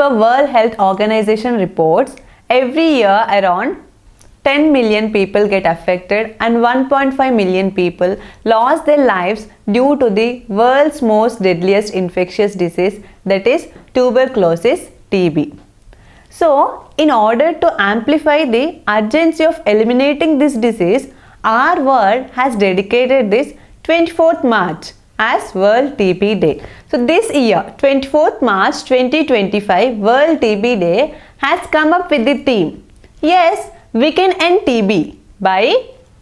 per World Health Organization reports, every year around 10 million people get affected and 1.5 million people lost their lives due to the world's most deadliest infectious disease, that is tuberculosis, TB. So, in order to amplify the urgency of eliminating this disease, our world has dedicated this 24th March as World TB Day. So, this year, 24th March 2025, World TB Day has come up with the theme, yes, we can end TB by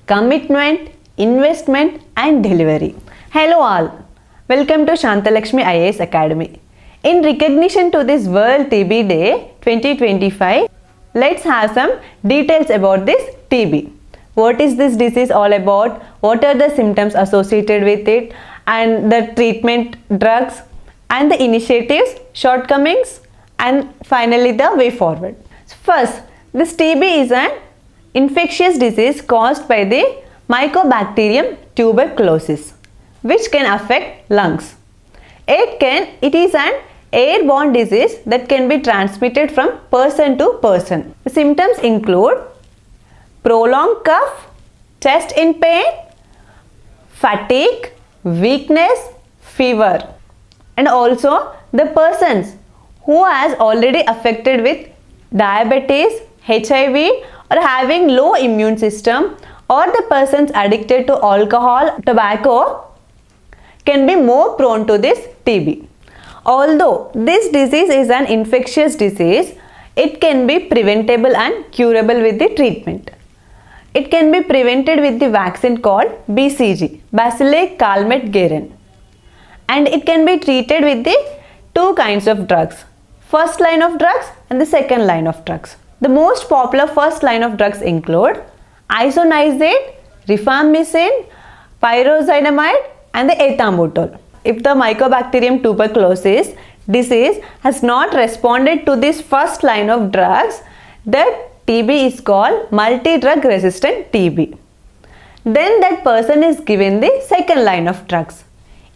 commitment, investment and delivery. Hello all, welcome to Shantalakshmi IAS Academy. In recognition to this World TB Day 2025, let's have some details about this TB. What is this disease all about? What are the symptoms associated with it? And the treatment drugs and the initiatives, shortcomings and finally the way forward. So first, this TB is an infectious disease caused by the Mycobacterium tuberculosis, which can affect lungs. It is an airborne disease that can be transmitted from person to person. The symptoms include prolonged cough, chest in pain, fatigue, weakness, fever, and also the persons who has already affected with diabetes, HIV or having low immune system, or the persons addicted to alcohol, tobacco can be more prone to this TB. Although this disease is an infectious disease, it can be preventable and curable with the treatment. It can be prevented with the vaccine called BCG, Bacilli Calmette Guerin, and it can be treated with the two kinds of drugs, first line of drugs and the second line of drugs. The most popular first line of drugs include isoniazid, rifampicin, pyrozinamide and the ethambutol. If the Mycobacterium tuberculosis disease has not responded to this first line of drugs, the TB is called multi-drug resistant TB. Then that person is given the second line of drugs.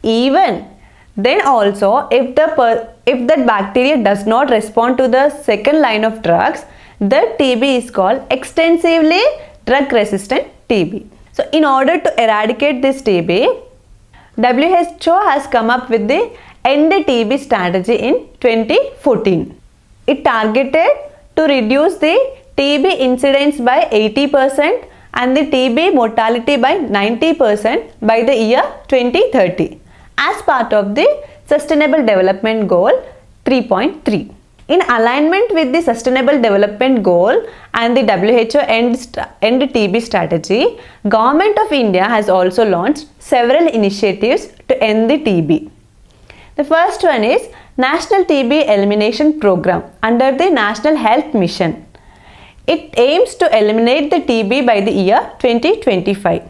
Even then also, if that bacteria does not respond to the second line of drugs, the TB is called extensively drug resistant TB. So, in order to eradicate this TB, WHO has come up with the End TB strategy in 2014. It targeted to reduce the TB incidence by 80% and the TB mortality by 90% by the year 2030 as part of the Sustainable Development Goal 3.3. In alignment with the Sustainable Development Goal and the WHO End TB strategy, Government of India has also launched several initiatives to end the TB. The first one is National TB Elimination Program under the National Health Mission. It aims to eliminate the TB by the year 2025.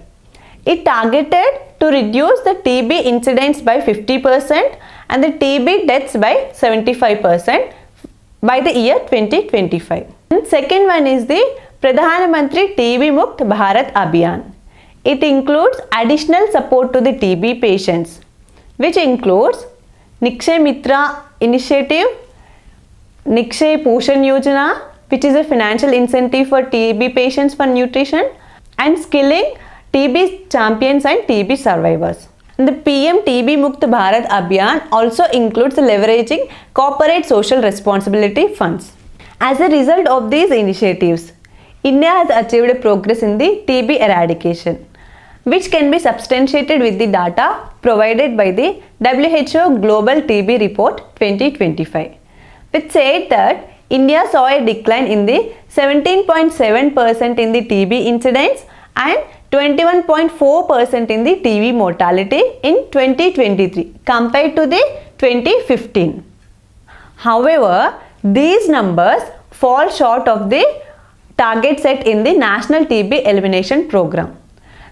It targeted to reduce the TB incidence by 50% and the TB deaths by 75% by the year 2025. And second one is the Pradhan Mantri TB Mukt Bharat Abhiyaan. It includes additional support to the TB patients, which includes Nikshay Mitra initiative, Nikshay Poshan Yojana, which is a financial incentive for TB patients for nutrition, and skilling TB champions and TB survivors. And the PM TB Mukt Bharat Abhiyaan also includes leveraging corporate social responsibility funds. As a result of these initiatives, India has achieved progress in the TB eradication, which can be substantiated with the data provided by the WHO Global TB Report 2025, which said that India saw a decline in the 17.7% in the TB incidence and 21.4% in the TB mortality in 2023 compared to the 2015. However, these numbers fall short of the target set in the National TB Elimination Program.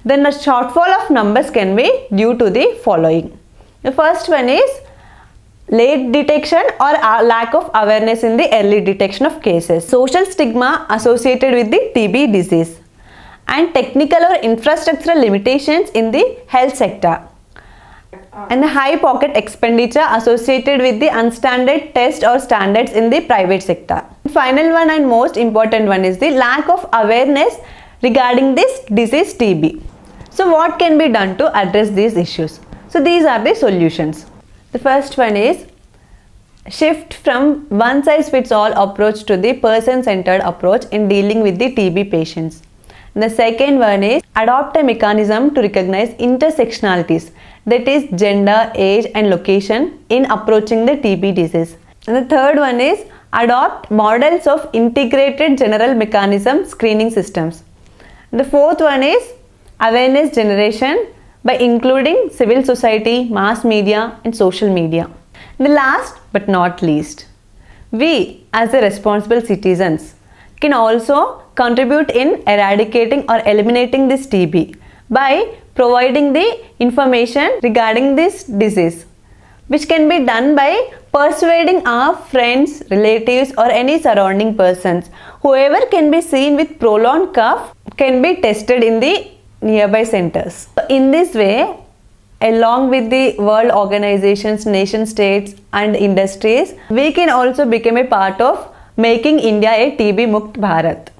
The shortfall of numbers can be due to the following. The first one is late detection or lack of awareness in the early detection of cases, social stigma associated with the TB disease, and technical or infrastructural limitations in the health sector. and the high pocket expenditure associated with the unstandard test or standards in the private sector. Final one and most important one is the lack of awareness regarding this disease TB. So what can be done to address these issues? So these are the solutions. The first one is shift from one size fits all approach to the person centered approach in dealing with the TB patients. And the second one is adopt a mechanism to recognize intersectionalities, that is gender, age and location in approaching the TB disease. And the third one is adopt models of integrated general mechanism screening systems. And the fourth one is awareness generation by including civil society, mass media and social media. And the last but not least, we as the responsible citizens can also contribute in eradicating or eliminating this TB by providing the information regarding this disease, which can be done by persuading our friends, relatives or any surrounding persons. Whoever can be seen with prolonged cough can be tested in the nearby centers. In this way, along with the world organizations, nation states and industries, we can also become a part of making India a TB Mukt Bharat.